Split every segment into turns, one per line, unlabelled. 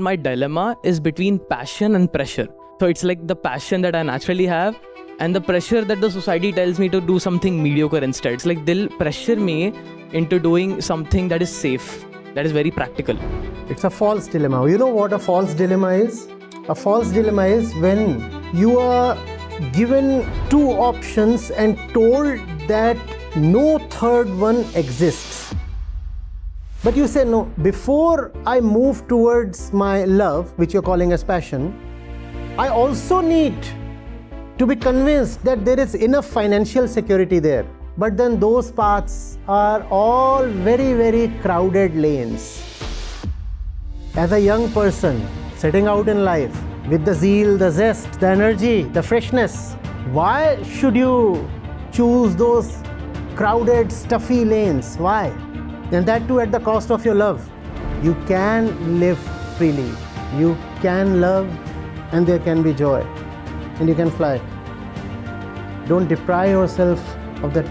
My dilemma is between passion and pressure. So it's like the passion that I naturally have and the pressure that the society tells me to do something mediocre instead. It's like they'll pressure me into doing something that is safe, that is very practical.
It's a false dilemma. You know what a false dilemma is? A false dilemma is when you are given two options and told that no third one exists. But you say, no, before I move towards my love, which you're calling as passion, I also need to be convinced that there is enough financial security there. But then those paths are all very, very crowded lanes. As a young person setting out in life with the zeal, the zest, the energy, the freshness, why should you choose those crowded, stuffy lanes? Why? And that too at the cost of your love. You can live freely. You can love and there can be joy. And you can fly. Don't deprive yourself of that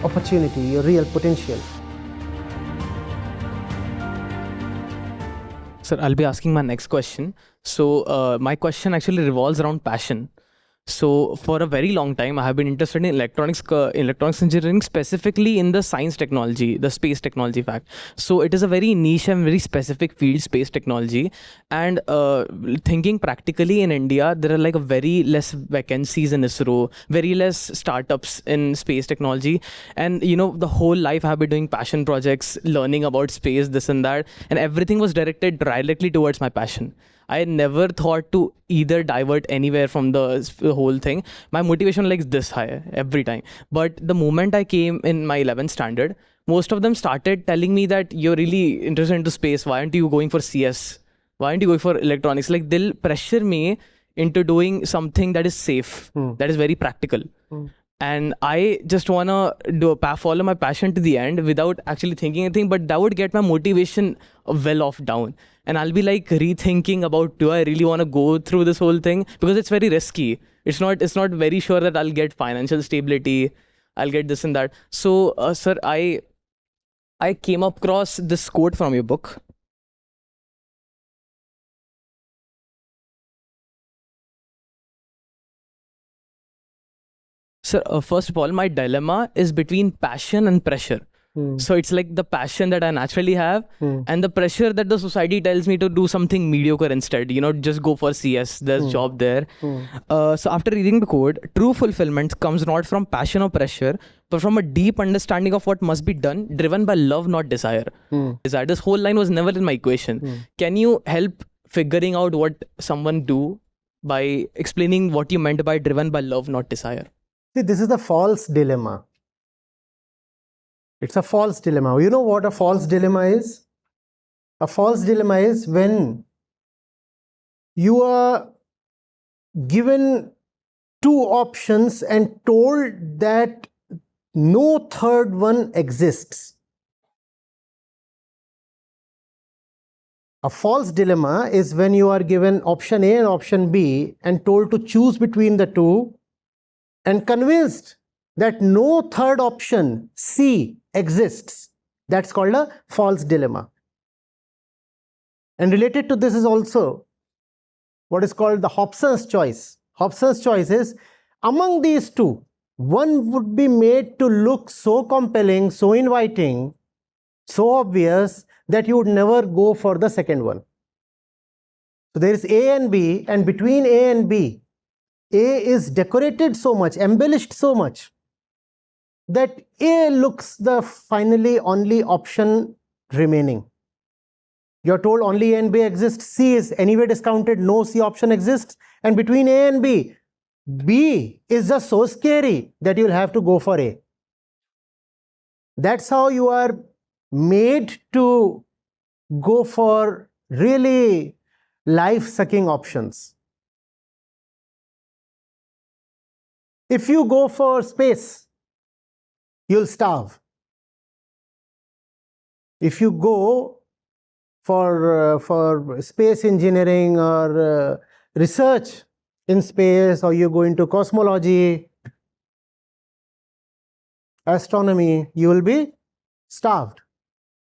opportunity, your real potential.
Sir, I'll be asking my next question. So my question actually revolves around passion. So for a very long time, I have been interested in electronics engineering, specifically in the science technology, the space technology fact. So it is a very niche and very specific field, space technology. And thinking practically in India, there are like a very less vacancies in ISRO, very less startups in space technology. And you know, the whole life I have been doing passion projects, learning about space, this and that, and everything was directed directly towards my passion. I never thought to either divert anywhere from the whole thing. My motivation like this high every time. But the moment I came in my 11th standard, most of them started telling me that you're really interested into space. Why aren't you going for CS? Why aren't you going for electronics? Like they'll pressure me into doing something that is safe, that is very practical. And I just want to follow my passion to the end without actually thinking anything, but that would get my motivation well off down. And I'll be like rethinking about, do I really want to go through this whole thing? Because it's very risky. It's not very sure that I'll get financial stability. I'll get this and that. So, sir, I came across this quote from your book. Sir, first of all, my dilemma is between passion and pressure. So it's like the passion that I naturally have and the pressure that the society tells me to do something mediocre instead. You know, just go for CS, there's job there. So after reading the quote, true fulfillment comes not from passion or pressure, but from a deep understanding of what must be done, driven by love, not desire. This whole line was never in my equation. Can you help figuring out what someone do by explaining what you meant by driven by love, not desire?
See, this is the false dilemma. It's a false dilemma. You know what a false dilemma is? A false dilemma is when you are given two options and told that no third one exists. A false dilemma is when you are given option A and option B and told to choose between the two and convinced that no third option, C, exists. That's called a false dilemma. And related to this is also what is called the Hobson's choice. Hobson's choice is, among these two, one would be made to look so compelling, so inviting, so obvious that you would never go for the second one. So there is A and B, and between A and B, A is decorated so much, embellished so much, that A looks the finally only option remaining. You're told only A and B exist, C is anyway discounted, no C option exists, and between A and B, B is just so scary that you'll have to go for A. That's how you are made to go for really life-sucking options. If you go for space, you'll starve. If you go for space engineering or research in space, or you go into cosmology, astronomy, you will be starved.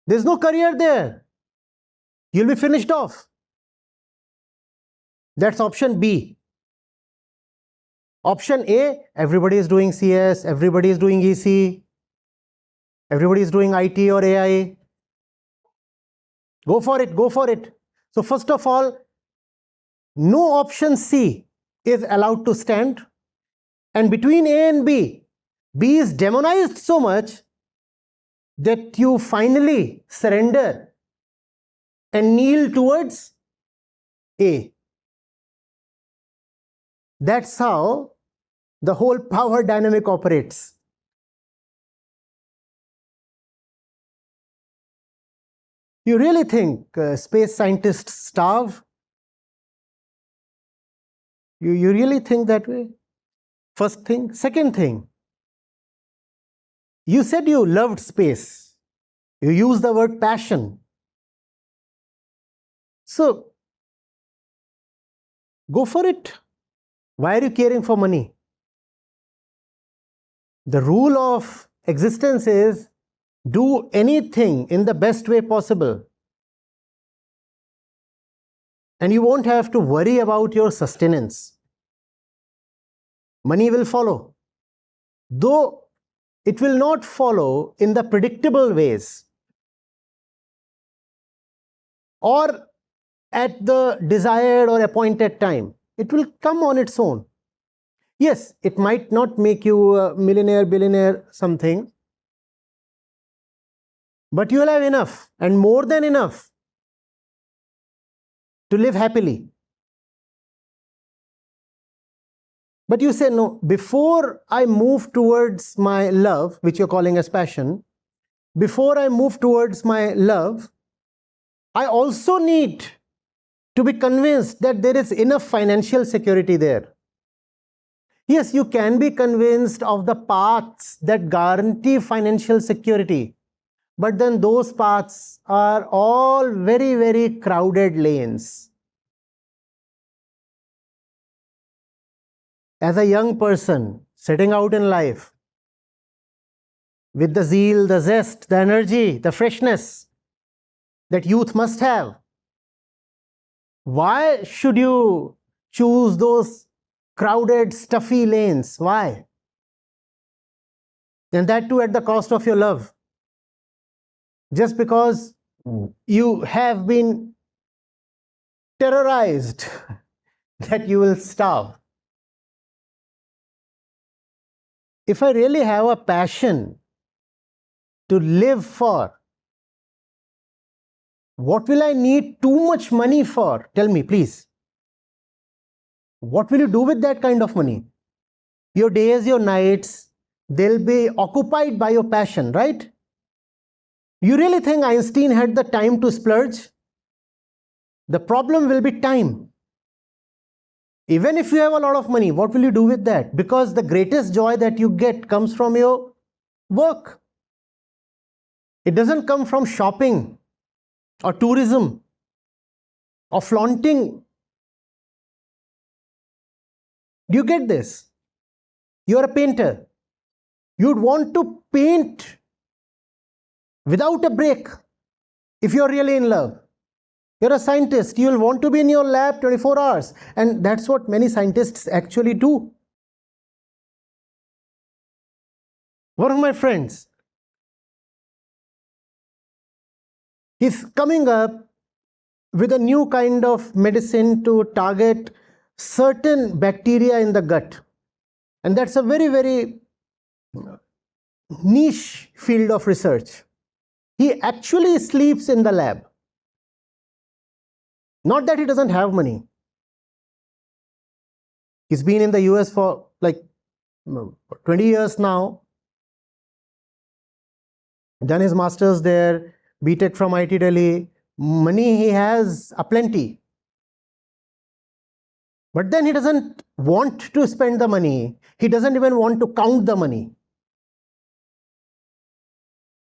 There's no career there. You'll be finished off. That's option B. Option A, everybody is doing CS, everybody is doing EC, everybody is doing IT or AI. Go for it, go for it. So first of all, no option C is allowed to stand. And between A and B, B is demonized so much that you finally surrender and kneel towards A. That's how the whole power dynamic operates. You really think space scientists starve? You really think that way? First thing. Second thing, you said you loved space. You used the word passion. So, go for it. Why are you caring for money? The rule of existence is do anything in the best way possible. And you won't have to worry about your sustenance. Money will follow. Though it will not follow in the predictable ways or at the desired or appointed time. It will come on its own. Yes, it might not make you a millionaire, billionaire, something, but you will have enough and more than enough to live happily. But you say, no, before I move towards my love, which you're calling as passion, before I move towards my love, I also need to be convinced that there is enough financial security there. Yes, you can be convinced of the paths that guarantee financial security, but then those paths are all very, very crowded lanes. As a young person setting out in life with the zeal, the zest, the energy, the freshness that youth must have, why should you choose those crowded, stuffy lanes? Why? And that too at the cost of your love. Just because you have been terrorized that you will starve. If I really have a passion to live for, what will I need too much money for? Tell me, please. What will you do with that kind of money? Your days, your nights, they'll be occupied by your passion, right? You really think Einstein had the time to splurge? The problem will be time. Even if you have a lot of money, what will you do with that? Because the greatest joy that you get comes from your work. It doesn't come from shopping or tourism or flaunting. Do you get this? You're a painter. You'd want to paint without a break if you're really in love. You're a scientist. You'll want to be in your lab 24 hours. And that's what many scientists actually do. One of my friends, he's coming up with a new kind of medicine to target certain bacteria in the gut. And that's a very, very niche field of research. He actually sleeps in the lab. Not that he doesn't have money. He's been in the US for like 20 years now. Done his master's there, BTech from IT Delhi. Money he has aplenty. But then he doesn't want to spend the money. He doesn't even want to count the money.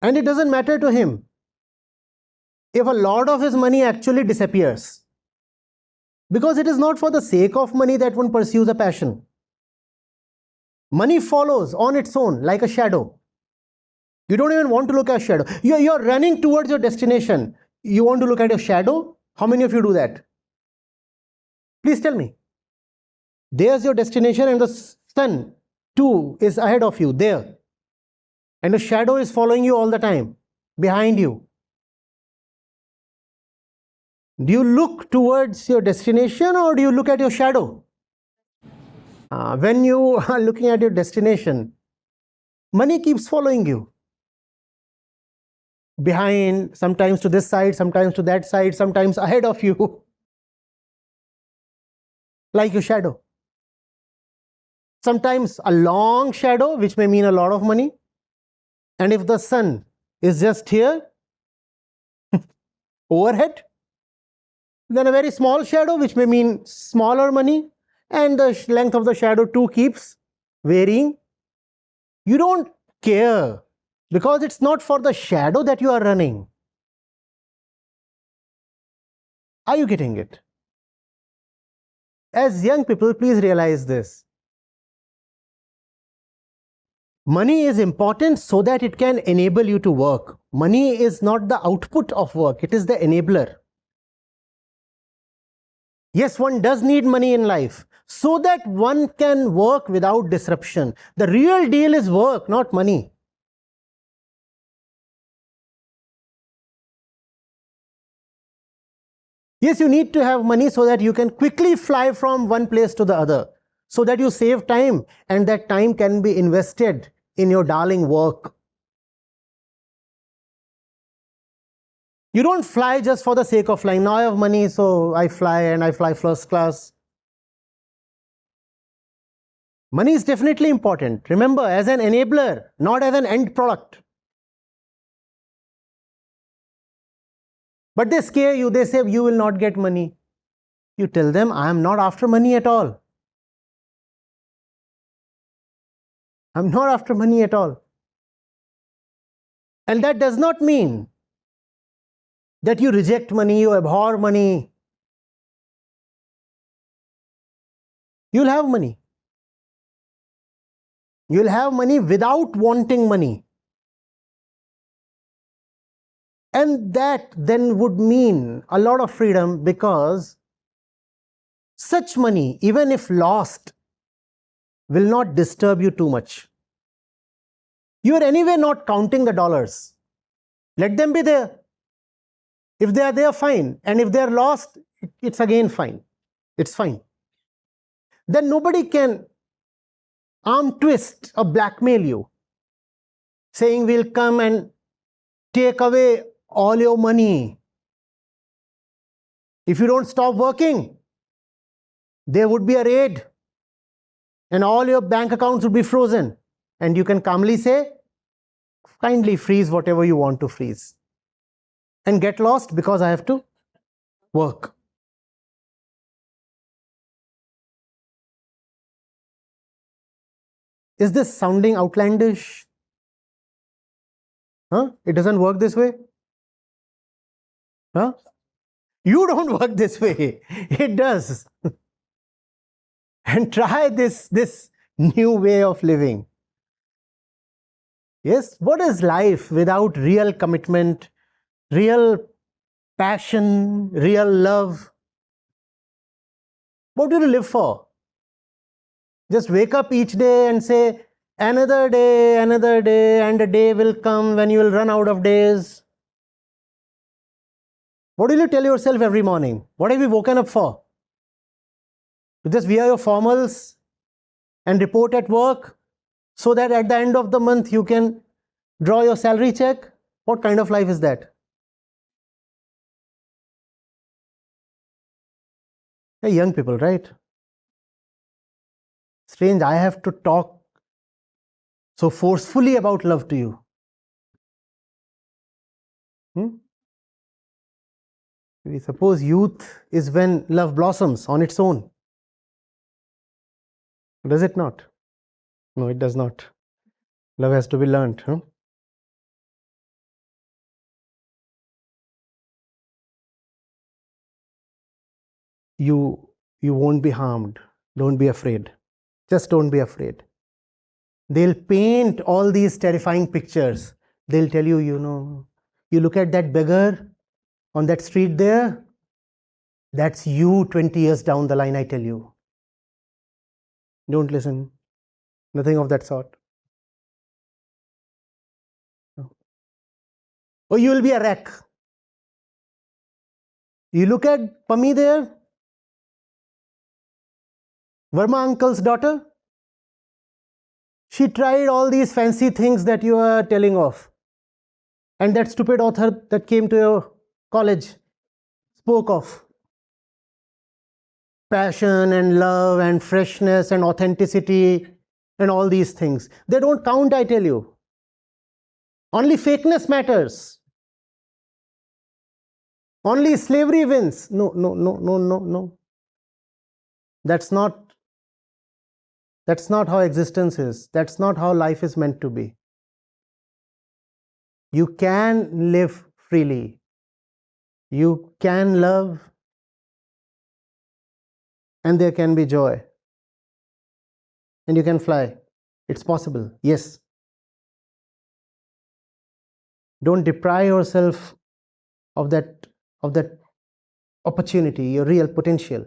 And it doesn't matter to him if a lot of his money actually disappears. Because it is not for the sake of money that one pursues a passion. Money follows on its own like a shadow. You don't even want to look at a shadow. You're running towards your destination. You want to look at your shadow? How many of you do that? Please tell me. There's your destination and the sun too is ahead of you there. And the shadow is following you all the time behind you. Do you look towards your destination or do you look at your shadow? When you are looking at your destination, money keeps following you. Behind, sometimes to this side, sometimes to that side, sometimes ahead of you. Like your shadow. Sometimes a long shadow, which may mean a lot of money. And if the sun is just here, overhead, then a very small shadow, which may mean smaller money, and the length of the shadow too keeps varying. You don't care because it's not for the shadow that you are running. Are you getting it? As young people, please realize this. Money is important so that it can enable you to work. Money is not the output of work, it is the enabler. Yes, one does need money in life so that one can work without disruption. The real deal is work, not money. Yes, you need to have money so that you can quickly fly from one place to the other, so that you save time and that time can be invested in your darling work. You don't fly just for the sake of flying. Now I have money, so I fly and I fly first class. Money is definitely important. Remember, as an enabler, not as an end product. But they scare you. They say you will not get money. You tell them, I am not after money at all. I'm not after money at all. And that does not mean that you reject money, you abhor money. You'll have money. You'll have money without wanting money. And that then would mean a lot of freedom, because such money, even if lost, will not disturb you too much. You are anyway not counting the dollars. Let them be there. If they are there, fine. And if they are lost, it's again fine. It's fine. Then nobody can arm twist or blackmail you, saying we'll come and take away all your money. If you don't stop working, there would be a raid and all your bank accounts would be frozen. And you can calmly say, kindly freeze whatever you want to freeze. And get lost because I have to work. Is this sounding outlandish? Huh? It doesn't work this way? Huh? You don't work this way. It does. And try this new way of living. Yes, what is life without real commitment, real passion, real love? What do you live for? Just wake up each day and say, another day, and a day will come when you will run out of days. What will you tell yourself every morning? What have you woken up for? To just wear your formals and report at work so that at the end of the month you can draw your salary check? What kind of life is that? Hey, young people, right? Strange, I have to talk so forcefully about love to you. We suppose youth is when love blossoms on its own. Does it not? No, it does not. Love has to be learnt. You won't be harmed. Don't be afraid. Just don't be afraid. They'll paint all these terrifying pictures. They'll tell you, you look at that beggar on that street there. That's you 20 years down the line, I tell you. Don't listen. Nothing of that sort. Or you will be a wreck. You look at Pami there, Verma uncle's daughter. She tried all these fancy things that you are telling of. And that stupid author that came to your college spoke of passion and love and freshness and authenticity and all these things. They don't count, I tell you. Only fakeness matters. Only slavery wins. No, no, no, no, no, no. That's not how existence is. That's not how life is meant to be. You can live freely. You can love, and there can be joy. And you can fly. It's possible. Yes. Don't deprive yourself of that opportunity, your real potential.